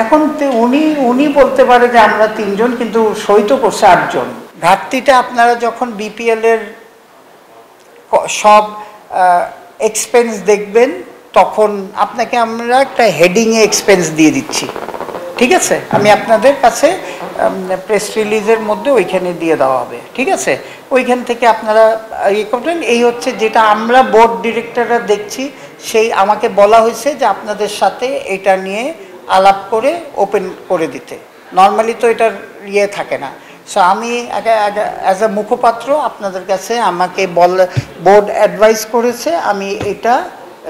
এখন উনি উনি বলতে পারে যে আমরা 3 জন, কিন্তু সই তো করছে 8 জন। ঘাটতিটা আপনারা যখন বিপিএল এর সব এক্সপেন্স দেখবেন তখন আপনাকে আমরা একটা হেডিংয়ে এক্সপেন্স দিয়ে দিচ্ছি, ঠিক আছে? আমি আপনাদের কাছে প্রেস রিলিজের মধ্যে ওইখানে দিয়ে দেওয়া হবে, ঠিক আছে? ওইখান থেকে আপনারা ইয়ে করবেন। এই হচ্ছে যেটা আমরা বোর্ড ডিরেক্টররা দেখছি, সেই আমাকে বলা হয়েছে যে আপনাদের সাথে এটা নিয়ে আলাপ করে ওপেন করে দিতে। নর্মালি তো এটার ইয়ে থাকে না। সো আমি অ্যাজ আ মুখপাত্র আপনাদের কাছে আমাকে বোর্ড অ্যাডভাইস করেছে, আমি এটা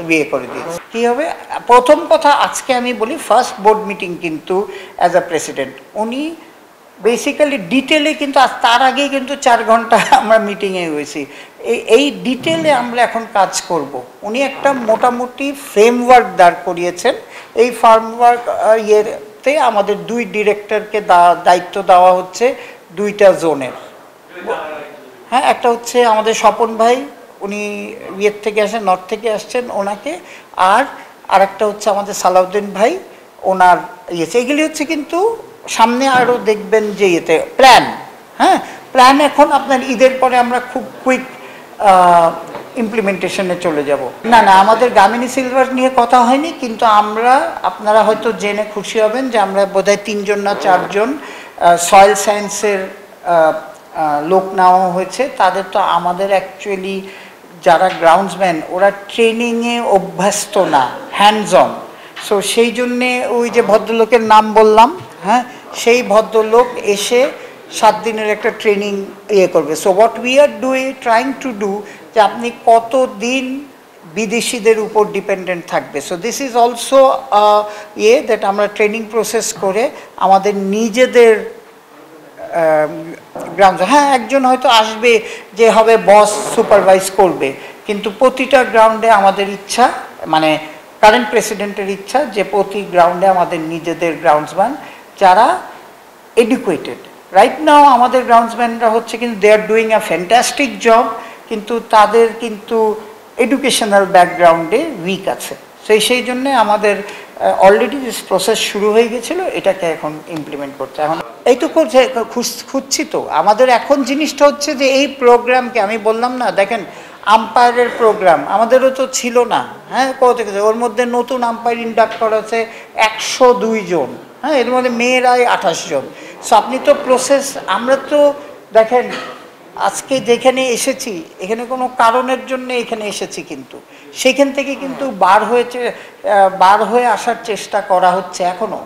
বিয়ে করে দিয়েছি। কী হবে, প্রথম কথা আজকে আমি বলি, ফার্স্ট বোর্ড মিটিং কিন্তু অ্যাজ আ প্রেসিডেন্ট উনি বেসিক্যালি ডিটেলে, কিন্তু তার আগেই কিন্তু 4 ঘন্টা আমরা মিটিংয়ে হয়েছি। এই ডিটেলে আমরা এখন কাজ করব। উনি একটা মোটামুটি ফ্রেমওয়ার্ক দাঁড় করিয়েছেন। এই ফ্রেমওয়ার্ক ইয়েতে আমাদের 2 ডিরেক্টরকে দায়িত্ব দেওয়া হচ্ছে 2টা জোনের। হ্যাঁ, একটা হচ্ছে আমাদের স্বপন ভাই, উনি ইয়ের থেকে আসেন, নর্থ থেকে আসছেন, ওনাকে। আর একটা হচ্ছে আমাদের সালাউদ্দিন ভাই, ওনার ইয়েছে। এগুলি হচ্ছে কিন্তু সামনে আরও দেখবেন যে ইয়েতে প্ল্যান। হ্যাঁ, প্ল্যান এখন আপনার ঈদের পরে আমরা খুব কুইক ইমপ্লিমেন্টেশনে চলে যাব। না, আমাদের গামিনী সিলভার নিয়ে কথা হয়নি, কিন্তু আপনারা হয়তো জেনে খুশি হবেন যে আমরা বোধহয় 3 জন না 4 জন সয়েল সায়েন্সের লোক নেওয়া হয়েছে। তাদের তো আমাদের অ্যাকচুয়ালি যারা গ্রাউন্ডসম্যান, ওরা ট্রেনিংয়ে অভ্যস্ত না, হ্যান্ডস অন। সো সেই জন্যে ওই যে ভদ্রলোকের নাম বললাম, হ্যাঁ, সেই ভদ্রলোক এসে 7 দিনের একটা ট্রেনিং করবে। So what we are trying to do, যে আপনি কতদিন বিদেশিদের উপর ডিপেন্ডেন্ট থাকবে। So this is also that আমরা ট্রেনিং প্রসেস করে আমাদের নিজেদের গ্রাউন্ড, হ্যাঁ, একজন হয়তো আসবে যে হবে বস, সুপারভাইজ করবে, কিন্তু প্রতিটা গ্রাউন্ডে আমাদের ইচ্ছা, মানে কারেন্ট প্রেসিডেন্টের ইচ্ছা, যে প্রতি গ্রাউন্ডে আমাদের নিজেদের গ্রাউন্ডসম্যান যারা এডুকেটেড। রাইট নাও আমাদের গ্রাউন্ডসম্যানরা হচ্ছে কিন্তু they are doing a fantastic job, কিন্তু তাদের কিন্তু এডুকেশনাল ব্যাকগ্রাউন্ডে উইক আছে। সেই জন্যে আমাদের অলরেডি যে প্রসেস শুরু হয়ে গেছিলো, এটাকে এখন ইমপ্লিমেন্ট করছে। এখন এই তো খুঁজছি তো। আমাদের এখন জিনিসটা হচ্ছে যে এই প্রোগ্রামকে, আমি বললাম না, দেখেন আম্পায়ারের প্রোগ্রাম আমাদেরও তো ছিল না। হ্যাঁ, ওর মধ্যে নতুন আম্পায়ার ইন্ডাক্ট করা হচ্ছে 102 জন। হ্যাঁ, এর মধ্যে মেয়েরাই 28 জন। সো আপনি তো প্রসেস, আমরা তো দেখেন আজকে যেখানে এসেছি, এখানে কোনো কারণের জন্য এখানে এসেছি, কিন্তু সেইখান থেকে কিন্তু বার হয়ে আসার চেষ্টা করা হচ্ছে এখনও।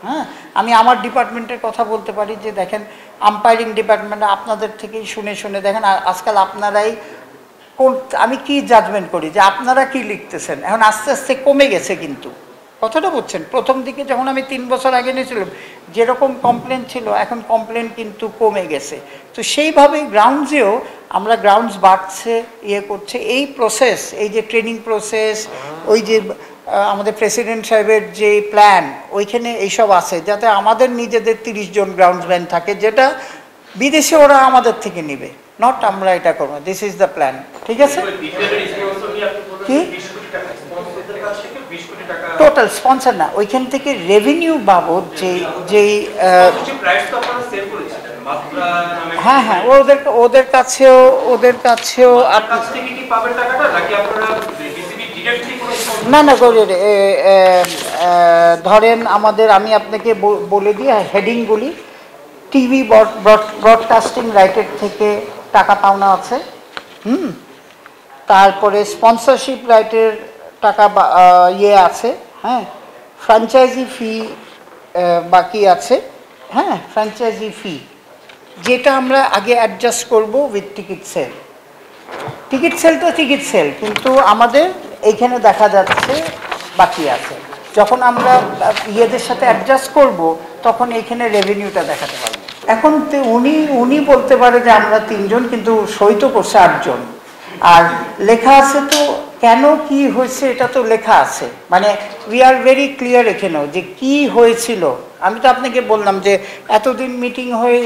হ্যাঁ, আমি আমার ডিপার্টমেন্টের কথা বলতে পারি যে দেখেন আম্পায়ারিং ডিপার্টমেন্টে আপনাদের থেকেই শুনে দেখেন আজকাল আপনারাই আমি কি জাজমেন্ট করি যে আপনারা কি লিখতেছেন, এখন আস্তে আস্তে কমে গেছে। কিন্তু কথাটা বলছেন, প্রথম দিকে যখন আমি 3 বছর আগে নিয়েছিলাম যেরকম কমপ্লেন ছিল, এখন কমপ্লেন কিন্তু কমে গেছে। তো সেইভাবেই গ্রাউন্ডসেও আমরা গ্রাউন্ডস বাড়ছে, করছে। এই প্রসেস, এই যে ট্রেনিং প্রসেস, ওই যে আমাদের প্রেসিডেন্ট সাহেবের যে প্ল্যান, ওইখানে এইসব আছে যাতে আমাদের নিজেদের 30 জন গ্রাউন্ডসম্যান থাকে, যেটা বিদেশে ওরা আমাদের থেকে নেবে, নট আমরা এটা করবো। দিস ইজ দ্য প্ল্যান, ঠিক আছে? কি টোটাল স্পন্সর না, ওইখান থেকে রেভিনিউ বাবদ যেই হ্যাঁ, ওদের কাছেও না ধরেন আমাদের, আমি আপনাকে বলে দিই হেডিংগুলি। টিভি ব্রডকাস্টিং রাইটের থেকে টাকা পাওনা আছে। তারপরে স্পন্সরশিপ রাইটের টাকা আছে। হ্যাঁ, ফ্র্যাঞ্চাইজি ফি বাকি আছে। হ্যাঁ, ফ্র্যাঞ্চাইজি ফি যেটা আমরা আগে অ্যাডজাস্ট করব with ticket sell. Ticket sell তো টিকিট সেল, কিন্তু আমাদের এইখানে দেখা যাচ্ছে বাকি আছে। যখন আমরা ইয়েদের সাথে অ্যাডজাস্ট করব, তখন এইখানে রেভিনিউটা দেখাতে পারবো। এখন উনি বলতে পারে যে আমরা 3 জন, কিন্তু সই তো করছে 8 জন। আর লেখা আছে তো, কেন কি হয়েছে এটা তো লেখা আছে, মানে উই আর ভেরি ক্লিয়ার এখানেও যে কি হয়েছিল। আমি তো আপনাকে বললাম যে এতদিন মিটিং হয়ে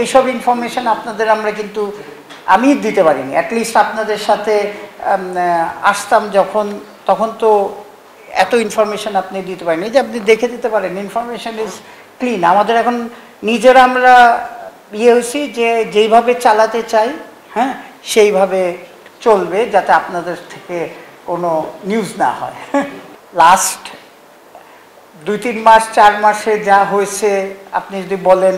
এইসব ইনফরমেশন আপনাদের আমরা কিন্তু আমি দিতে পারিনি। অ্যাটলিস্ট আপনাদের সাথে আসতাম যখন, তখন তো এত ইনফরমেশন আপনি দিতে পারেন, এই যে আপনি দেখে দিতে পারেন ইনফরমেশন ইজ ক্লিন। আমাদের এখন নিজেরা আমরা হয়েছি যে যেইভাবে চালাতে চাই, হ্যাঁ, সেইভাবে চলবে, যাতে আপনাদের থেকে কোনো নিউজ না হয়। লাস্ট 2-3 মাস 4 মাসে যা হয়েছে আপনি যদি বলেন,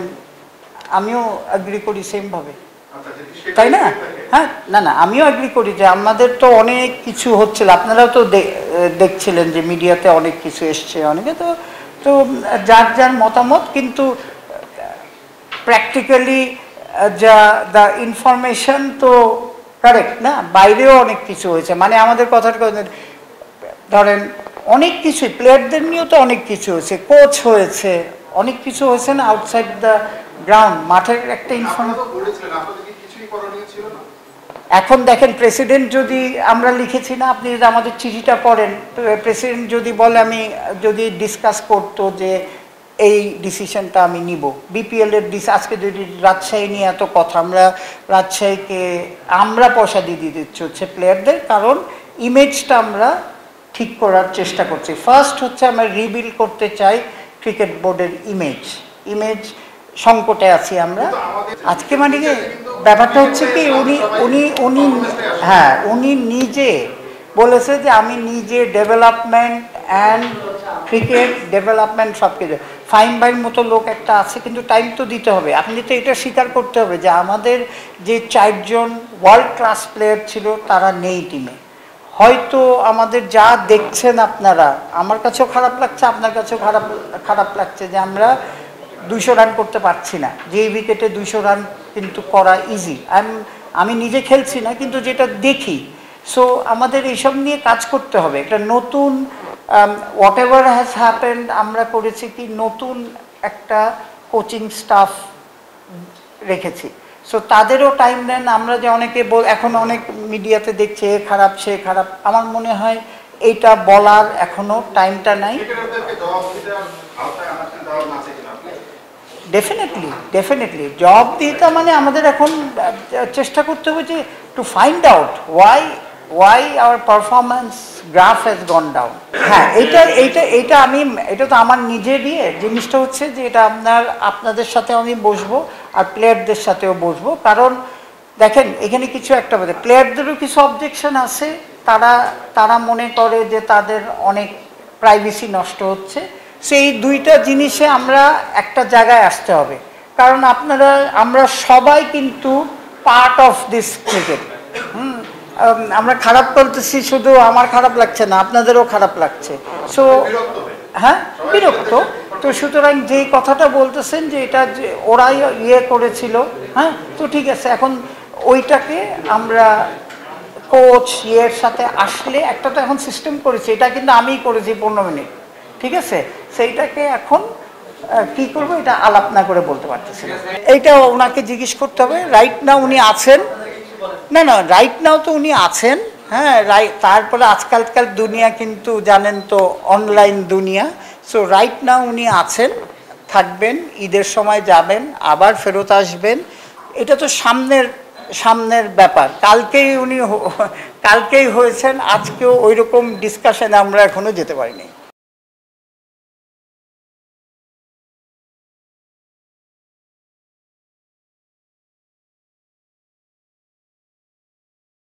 আমিও এগ্রি করি সেমভাবে, তাই না? হ্যাঁ, না না, আমিও এগ্রি করি যে আমাদের তো অনেক কিছু হচ্ছিল, আপনারাও তো দেখছিলেন যে মিডিয়াতে অনেক কিছু এসছে, অনেকে তো তো যার যার মতামত, কিন্তু প্র্যাকটিক্যালি যা দ্য ইনফরমেশন তো কারেক্ট না, বাইরেও অনেক কিছু হয়েছে। মানে আমাদের কথাটা ধরেন অনেক কিছু, প্লেয়ারদের নিয়েও তো অনেক কিছু হয়েছে, কোচ হয়েছে, অনেক কিছু হয়েছে না আউটসাইড দ্য গ্রাউন্ড, মাঠের একটা ইনফরমেশন। এখন দেখেন প্রেসিডেন্ট যদি, আমরা লিখেছি না, আপনি যদি আমাদের চিঠিটা পড়েন, প্রেসিডেন্ট যদি বলে, আমি যদি ডিসকাস করতো যে এই ডিসিশনটা আমি নিব, বিপিএল এর আজকে যদি রাজশাহী নিয়ে এত কথা, আমরা রাজশাহীকে আমরা পয়সা দিয়ে দিচ্ছি হচ্ছে প্লেয়ারদের, কারণ ইমেজটা আমরা ঠিক করার চেষ্টা করছি। ফার্স্ট হচ্ছে আমরা রিবিল্ড করতে চাই ক্রিকেট বোর্ডের ইমেজ সংকটে আছি আমরা আজকে। মানে ব্যাপারটা হচ্ছে কি, উনি হ্যাঁ, উনি নিজে বলেছে যে আমি নিজে ডেভেলপমেন্ট অ্যান্ড ক্রিকেট ডেভেলপমেন্ট সব কিছু, ফাইন বাইর মতো লোক একটা আছে, কিন্তু টাইম তো দিতে হবে। আপনি তো এটা স্বীকার করতে হবে যে আমাদের যে 4 জন ওয়ার্ল্ড ক্লাস প্লেয়ার ছিল তারা নেই টিমে। হয়তো আমাদের যা দেখছেন আপনারা, আমার কাছেও খারাপ লাগছে, আপনার কাছেও খারাপ লাগছে যে আমরা 200 রান করতে পারছি না। যে উইকেটে 200 রান কিন্তু করা ইজি, আমি নিজে খেলছি না, কিন্তু যেটা দেখি। সো আমাদের এইসব নিয়ে কাজ করতে হবে। একটা নতুন হোয়াট এভার হ্যাজ হ্যাপেন্ড, আমরা করেছি কি নতুন একটা কোচিং স্টাফ রেখেছি। সো তাদেরও টাইম দেন। আমরা যে অনেকে এখন অনেক মিডিয়াতে দেখছে এ খারাপ সে খারাপ, আমার মনে হয় এইটা বলার এখনো টাইমটা নাই। ডেফিনেটলি জব দিতে মানে আমাদের এখন চেষ্টা করতে হবে যে to find out Y hour performance graph has gone down. হ্যাঁ, এটা তো আমার নিজেরই জিনিসটা হচ্ছে যে এটা আপনাদের সাথেও আমি বসবো আর প্লেয়ারদের সাথেও বসবো। কারণ দেখেন এখানে কিছু একটা বলে, প্লেয়ারদেরও কিছু অবজেকশন আছে, তারা মনে করে যে তাদের অনেক প্রাইভেসি নষ্ট হচ্ছে। সেই দুইটা জিনিসে আমরা একটা জায়গায় আসতে হবে। কারণ আমরা সবাই কিন্তু পার্ট অফ দিস ক্রিকেট। আমরা খারাপ করতেছি, শুধু আমার খারাপ লাগছে না, আপনাদেরও খারাপ লাগছে। সো হ্যাঁ, বিরক্ত। তো সুতরাং যেই কথাটা বলতেছেন যে এটা যে ওরাই করেছিল, হ্যাঁ, তো ঠিক আছে, এখন ওইটাকে আমরা কোচ সাথে আসলে একটা তো এখন সিস্টেম করেছি, এটা কিন্তু আমিই করেছি 15 মিনিট, ঠিক আছে। সেইটাকে এখন কি করবো এটা আলাপ না করে বলতে পারতেছি না। এইটা ওনাকে জিজ্ঞেস করতে হবে। রাইট নাও উনি আছেন, না রাইট নাও তো উনি আছেন, হ্যাঁ, তারপরে আজকালকার দুনিয়া কিন্তু জানেন তো অনলাইন দুনিয়া। সো রাইট নাও উনি আছেন, থাকবেন, ঈদের সময় যাবেন, আবার ফেরত আসবেন। এটা তো সামনের ব্যাপার। কালকেই হয়েছেন, আজকেও ওই রকম ডিসকাশনে আমরা এখনো যেতে পারিনি।